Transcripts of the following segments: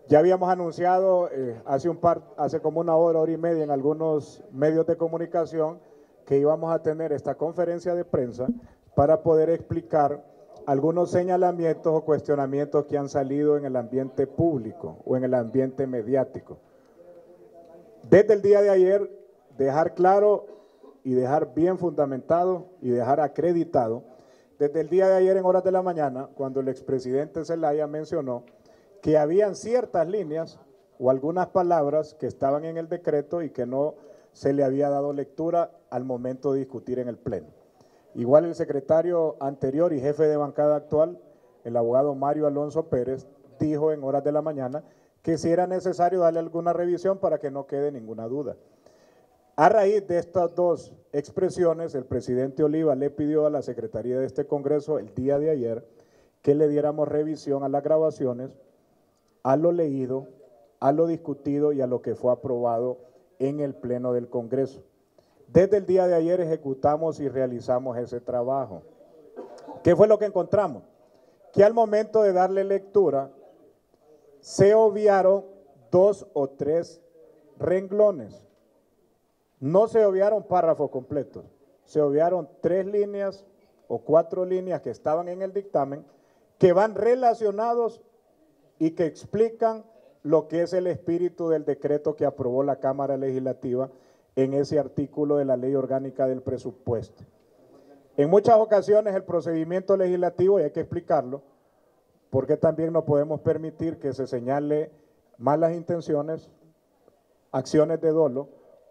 Ya habíamos anunciado hace como una hora y media en algunos medios de comunicación que íbamos a tener esta conferencia de prensa para poder explicar algunos señalamientos o cuestionamientos que han salido en el ambiente público o en el ambiente mediático. Desde el día de ayer, dejar claro y dejar bien fundamentado y dejar acreditado, desde el día de ayer en horas de la mañana, cuando el expresidente Zelaya mencionó que habían ciertas líneas o algunas palabras que estaban en el decreto y que no se le había dado lectura al momento de discutir en el Pleno. Igual el secretario anterior y jefe de bancada actual, el abogado Mario Alonso Pérez, dijo en horas de la mañana que si era necesario darle alguna revisión para que no quede ninguna duda. A raíz de estas dos expresiones, el presidente Oliva le pidió a la secretaría de este Congreso el día de ayer que le diéramos revisión a las grabaciones, a lo leído, a lo discutido y a lo que fue aprobado en el Pleno del Congreso. Desde el día de ayer ejecutamos y realizamos ese trabajo. ¿Qué fue lo que encontramos? Que al momento de darle lectura se obviaron 2 o 3 renglones. No se obviaron párrafos completos, se obviaron 3 líneas o 4 líneas que estaban en el dictamen que van relacionados y que explican lo que es el espíritu del decreto que aprobó la Cámara Legislativa en ese artículo de la Ley Orgánica del Presupuesto. En muchas ocasiones el procedimiento legislativo, y hay que explicarlo, porque también no podemos permitir que se señale malas intenciones, acciones de dolo,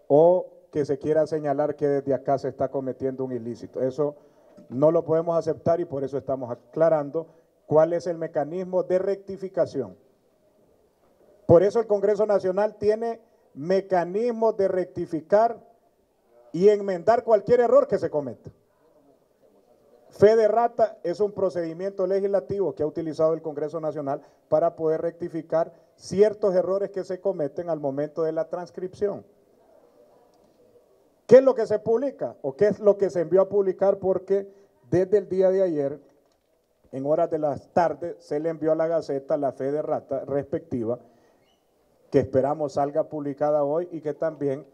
o que se quiera señalar que desde acá se está cometiendo un ilícito. Eso no lo podemos aceptar y por eso estamos aclarando cuál es el mecanismo de rectificación. Por eso el Congreso Nacional tiene mecanismos de rectificar y enmendar cualquier error que se cometa. Fe de rata es un procedimiento legislativo que ha utilizado el Congreso Nacional para poder rectificar ciertos errores que se cometen al momento de la transcripción. ¿Qué es lo que se publica o qué es lo que se envió a publicar? Porque desde el día de ayer, en horas de la tarde, se le envió a la Gaceta la fe de rata respectiva, que esperamos salga publicada hoy y que también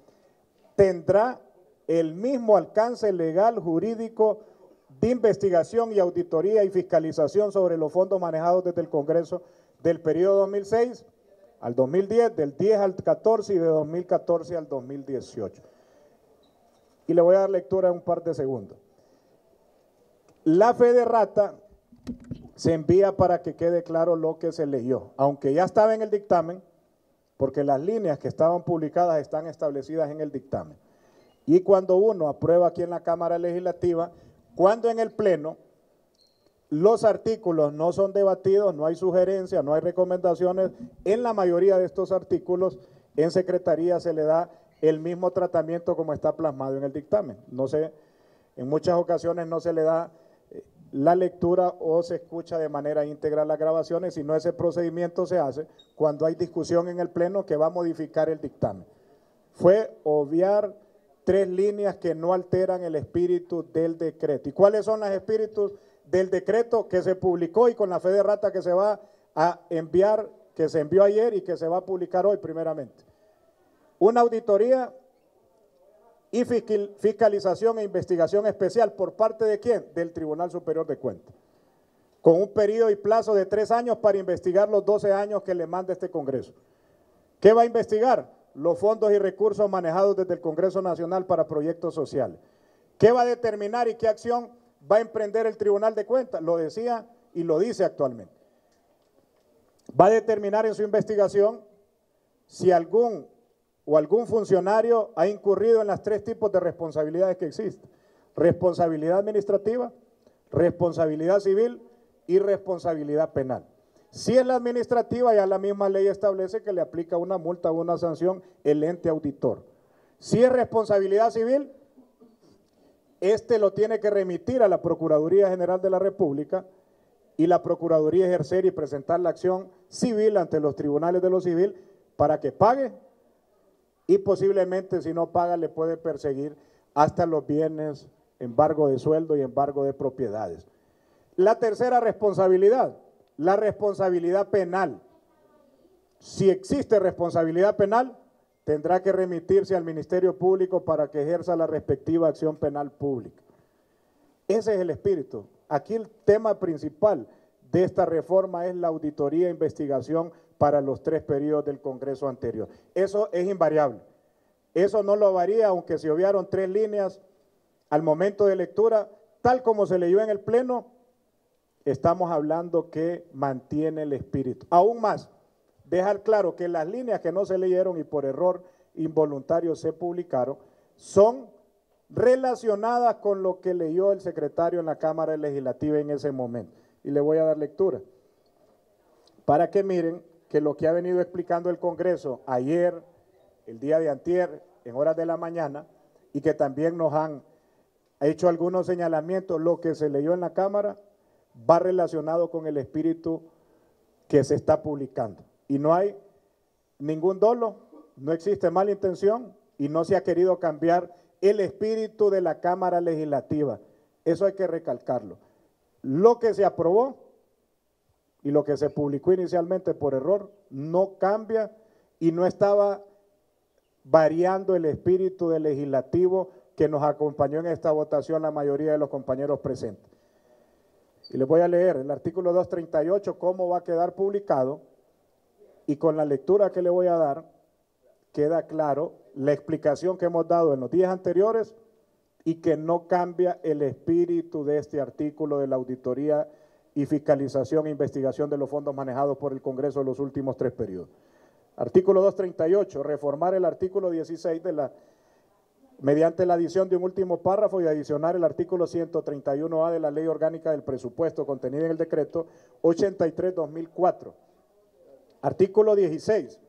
tendrá el mismo alcance legal, jurídico, de investigación y auditoría y fiscalización sobre los fondos manejados desde el Congreso del periodo 2006 al 2010, del 10 al 14 y de 2014 al 2018. Y le voy a dar lectura en un par de segundos. La fe de rata se envía para que quede claro lo que se leyó, aunque ya estaba en el dictamen, porque las líneas que estaban publicadas están establecidas en el dictamen. Y cuando uno aprueba aquí en la Cámara Legislativa, cuando en el Pleno los artículos no son debatidos, no hay sugerencias, no hay recomendaciones, en la mayoría de estos artículos en Secretaría se le da el mismo tratamiento como está plasmado en el dictamen. No sé, en muchas ocasiones no se le da la lectura o se escucha de manera íntegra las grabaciones, sino ese procedimiento se hace cuando hay discusión en el Pleno que va a modificar el dictamen. Fue obviar 3 líneas que no alteran el espíritu del decreto. ¿Y cuáles son los espíritus del decreto que se publicó y con la fe de rata que se va a enviar, que se envió ayer y que se va a publicar hoy primeramente? Una auditoría y fiscalización e investigación especial, ¿por parte de quién? Del Tribunal Superior de Cuentas, con un periodo y plazo de 3 años para investigar los 12 años que le manda este Congreso. ¿Qué va a investigar? Los fondos y recursos manejados desde el Congreso Nacional para proyectos sociales. ¿Qué va a determinar y qué acción va a emprender el Tribunal de Cuentas? Lo decía y lo dice actualmente. Va a determinar en su investigación si algún funcionario ha incurrido en las 3 tipos de responsabilidades que existen: responsabilidad administrativa, responsabilidad civil y responsabilidad penal. Si es la administrativa, ya la misma ley establece que le aplica una multa o una sanción el ente auditor. Si es responsabilidad civil, lo tiene que remitir a la Procuraduría General de la República y la Procuraduría ejercer y presentar la acción civil ante los tribunales de lo civil para que pague, y posiblemente si no paga le puede perseguir hasta los bienes, embargo de sueldo y embargo de propiedades. La tercera responsabilidad, la responsabilidad penal. Si existe responsabilidad penal, tendrá que remitirse al Ministerio Público para que ejerza la respectiva acción penal pública. Ese es el espíritu. Aquí el tema principal de esta reforma es la auditoría e investigación para los 3 periodos del Congreso anterior. Eso es invariable. Eso no lo varía, aunque se obviaron 3 líneas al momento de lectura, tal como se leyó en el Pleno, estamos hablando que mantiene el espíritu. Aún más, dejar claro que las líneas que no se leyeron y por error involuntario se publicaron, son relacionadas con lo que leyó el secretario en la Cámara Legislativa en ese momento. Y le voy a dar lectura, para que miren que lo que ha venido explicando el Congreso ayer, el día de antier, en horas de la mañana, y que también nos han hecho algunos señalamientos, lo que se leyó en la Cámara va relacionado con el espíritu que se está publicando. Y no hay ningún dolo, no existe mala intención y no se ha querido cambiar el espíritu de la Cámara Legislativa. Eso hay que recalcarlo. Lo que se aprobó y lo que se publicó inicialmente por error no cambia y no estaba variando el espíritu del legislativo que nos acompañó en esta votación la mayoría de los compañeros presentes. Y les voy a leer el artículo 238, cómo va a quedar publicado, y con la lectura que le voy a dar, queda claro la explicación que hemos dado en los días anteriores y que no cambia el espíritu de este artículo de la auditoría y fiscalización e investigación de los fondos manejados por el Congreso en los últimos 3 periodos. Artículo 238, reformar el artículo 16 mediante la adición de un último párrafo y adicionar el artículo 131A de la Ley Orgánica del Presupuesto contenida en el decreto 83/2004. Artículo 16,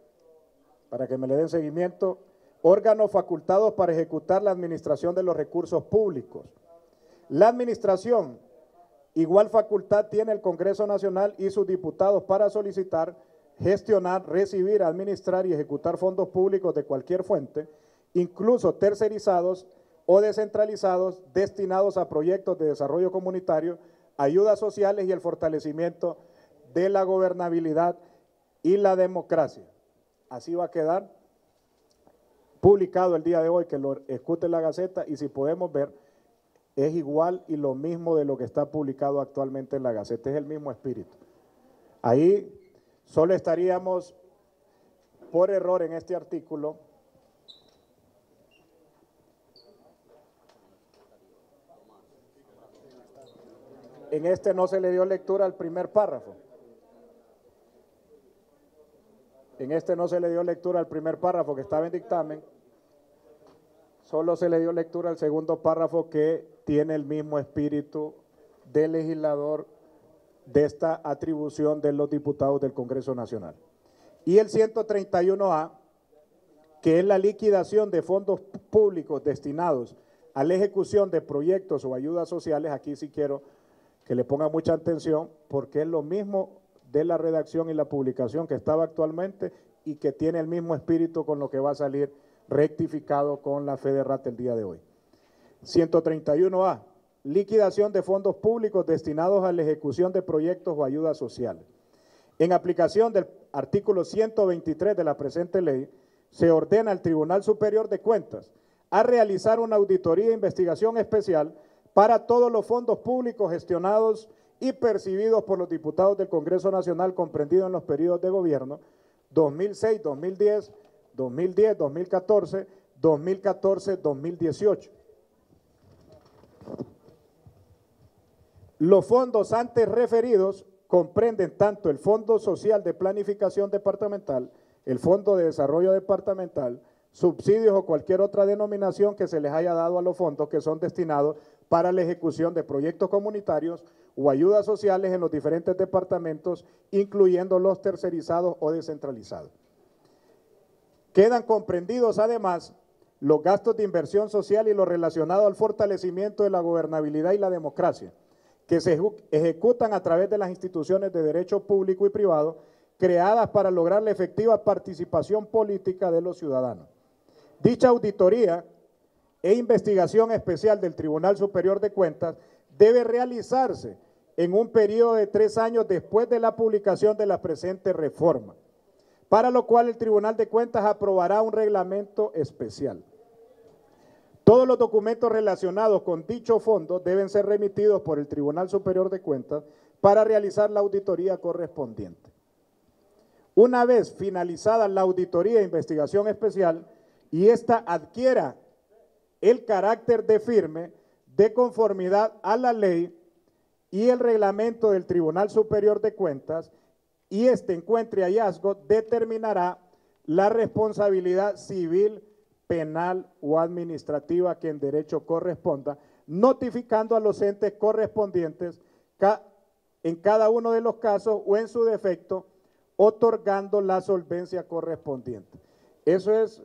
para que me le den seguimiento, órganos facultados para ejecutar la administración de los recursos públicos. La administración, igual facultad tiene el Congreso Nacional y sus diputados para solicitar, gestionar, recibir, administrar y ejecutar fondos públicos de cualquier fuente, incluso tercerizados o descentralizados, destinados a proyectos de desarrollo comunitario, ayudas sociales y el fortalecimiento de la gobernabilidad y la democracia. Así va a quedar publicado el día de hoy, que lo escute la Gaceta, y si podemos ver, es igual y lo mismo de lo que está publicado actualmente en la Gaceta, es el mismo espíritu. Ahí solo estaríamos por error en este artículo en este no se le dio lectura al primer párrafo. En este no se le dio lectura al primer párrafo que estaba en dictamen, solo se le dio lectura al segundo párrafo que tiene el mismo espíritu del legislador de esta atribución de los diputados del Congreso Nacional. Y el 131A, que es la liquidación de fondos públicos destinados a la ejecución de proyectos o ayudas sociales, aquí sí quiero que le ponga mucha atención porque es lo mismo de la redacción y la publicación que estaba actualmente y que tiene el mismo espíritu con lo que va a salir rectificado con la FEDERAT el día de hoy. 131A, liquidación de fondos públicos destinados a la ejecución de proyectos o ayudas sociales. En aplicación del artículo 123 de la presente ley, se ordena al Tribunal Superior de Cuentas a realizar una auditoría e investigación especial para todos los fondos públicos gestionados y percibidos por los diputados del Congreso Nacional comprendidos en los periodos de gobierno 2006, 2010, 2010, 2014, 2014, 2018. Los fondos antes referidos comprenden tanto el Fondo Social de Planificación Departamental, el Fondo de Desarrollo Departamental, subsidios o cualquier otra denominación que se les haya dado a los fondos que son destinados para la ejecución de proyectos comunitarios o ayudas sociales en los diferentes departamentos, incluyendo los tercerizados o descentralizados. Quedan comprendidos además los gastos de inversión social y lo relacionado al fortalecimiento de la gobernabilidad y la democracia, que se ejecutan a través de las instituciones de derecho público y privado creadas para lograr la efectiva participación política de los ciudadanos. Dicha auditoría e investigación especial del Tribunal Superior de Cuentas debe realizarse en un periodo de 3 años después de la publicación de la presente reforma, para lo cual el Tribunal de Cuentas aprobará un reglamento especial. Todos los documentos relacionados con dicho fondo deben ser remitidos por el Tribunal Superior de Cuentas para realizar la auditoría correspondiente. Una vez finalizada la auditoría e investigación especial y ésta adquiera el carácter de firme de conformidad a la ley y el reglamento del Tribunal Superior de Cuentas y éste encuentre hallazgo, determinará la responsabilidad civil, penal o administrativa que en derecho corresponda, notificando a los entes correspondientes en cada uno de los casos o en su defecto, otorgando la solvencia correspondiente. Eso es,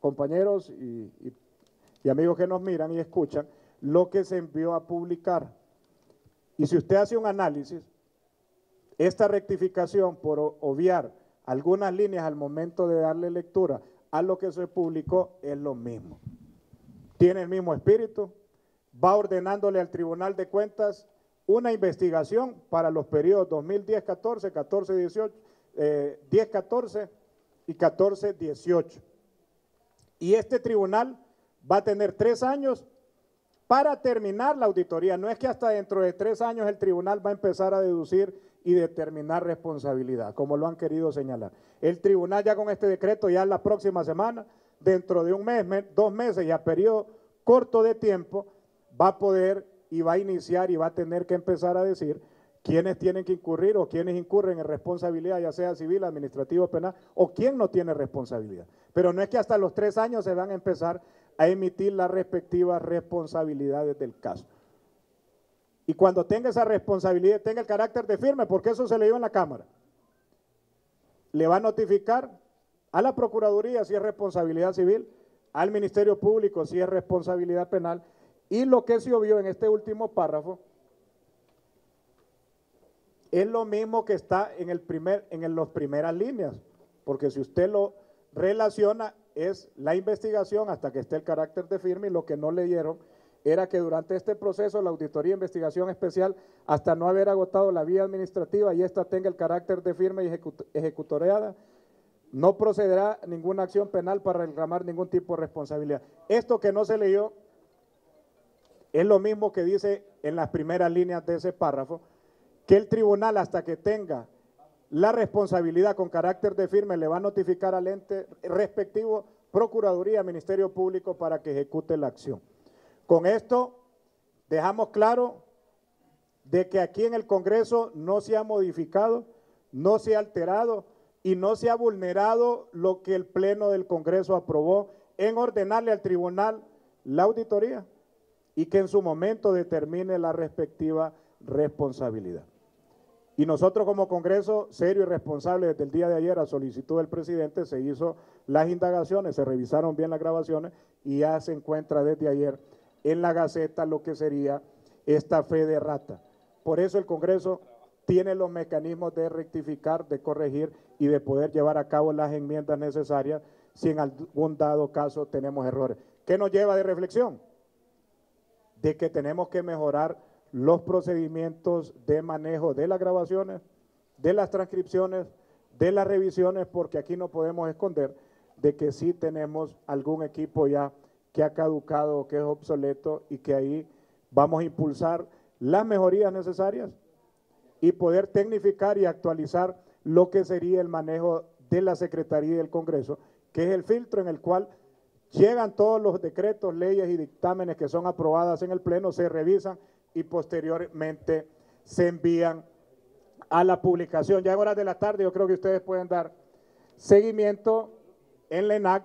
compañeros y amigos que nos miran y escuchan, lo que se envió a publicar. Y si usted hace un análisis, esta rectificación por obviar algunas líneas al momento de darle lectura a lo que se publicó es lo mismo. Tiene el mismo espíritu, va ordenándole al Tribunal de Cuentas una investigación para los periodos 2010-14, 14-18, 10-14 y 14-18. Y este tribunal va a tener 3 años para terminar la auditoría. No es que hasta dentro de 3 años el tribunal va a empezar a deducir y determinar responsabilidad, como lo han querido señalar. El tribunal ya con este decreto, ya la próxima semana, dentro de un mes, 2 meses y a periodo corto de tiempo, va a poder y va a iniciar y va a tener que empezar a decir quiénes tienen que incurrir o quiénes incurren en responsabilidad, ya sea civil, administrativo, penal, o quién no tiene responsabilidad. Pero no es que hasta los 3 años se van a empezar a emitir las respectivas responsabilidades del caso. Y cuando tenga esa responsabilidad, tenga el carácter de firme, porque eso se le dio en la Cámara, le va a notificar a la Procuraduría si es responsabilidad civil, al Ministerio Público si es responsabilidad penal, y lo que se obvió en este último párrafo es lo mismo que está en las primeras líneas, porque si usted lo relaciona es la investigación hasta que esté el carácter de firme, y lo que no leyeron era que durante este proceso la auditoría e investigación especial, hasta no haber agotado la vía administrativa y ésta tenga el carácter de firme y ejecutoriada, no procederá ninguna acción penal para reclamar ningún tipo de responsabilidad. Esto que no se leyó es lo mismo que dice en las primeras líneas de ese párrafo, que el tribunal hasta que tenga la responsabilidad con carácter de firme le va a notificar al ente respectivo, Procuraduría, Ministerio Público, para que ejecute la acción. Con esto dejamos claro de que aquí en el Congreso no se ha modificado, no se ha alterado y no se ha vulnerado lo que el Pleno del Congreso aprobó en ordenarle al tribunal la auditoría y que en su momento determine la respectiva responsabilidad. Y nosotros como Congreso, serio y responsable, desde el día de ayer a solicitud del presidente se hizo las indagaciones, se revisaron bien las grabaciones y ya se encuentra desde ayer en la Gaceta lo que sería esta fe de rata. Por eso el Congreso tiene los mecanismos de rectificar, de corregir y de poder llevar a cabo las enmiendas necesarias si en algún dado caso tenemos errores. ¿Qué nos lleva de reflexión? De que tenemos que mejorar los procedimientos de manejo de las grabaciones, de las transcripciones, de las revisiones, porque aquí no podemos esconder de que sí tenemos algún equipo ya que ha caducado, que es obsoleto y que ahí vamos a impulsar las mejorías necesarias y poder tecnificar y actualizar lo que sería el manejo de la Secretaría del Congreso, que es el filtro en el cual llegan todos los decretos, leyes y dictámenes que son aprobadas en el Pleno, se revisan y posteriormente se envían a la publicación. Ya en horas de la tarde yo creo que ustedes pueden dar seguimiento en la ENAC,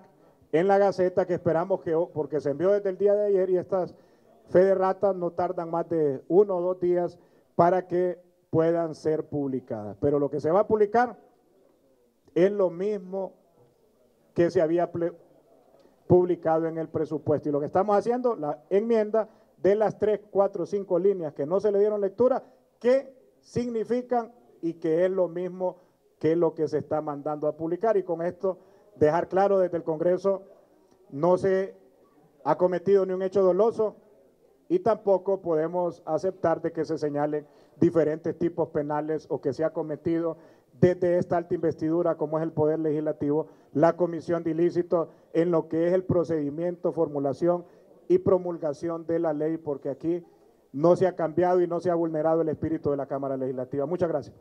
en la Gaceta, que esperamos que, porque se envió desde el día de ayer y estas fe de ratas no tardan más de 1 o 2 días para que puedan ser publicadas. Pero lo que se va a publicar es lo mismo que se había publicado en el presupuesto. Y lo que estamos haciendo, la enmienda de las 3, 4, 5 líneas que no se le dieron lectura, que significan y que es lo mismo que lo que se está mandando a publicar. Y con esto dejar claro desde el Congreso, no se ha cometido ni un hecho doloso y tampoco podemos aceptar de que se señalen diferentes tipos penales o que se ha cometido desde esta alta investidura, como es el Poder Legislativo, la comisión de ilícitos en lo que es el procedimiento, formulación y promulgación de la ley, porque aquí no se ha cambiado y no se ha vulnerado el espíritu de la Cámara Legislativa. Muchas gracias.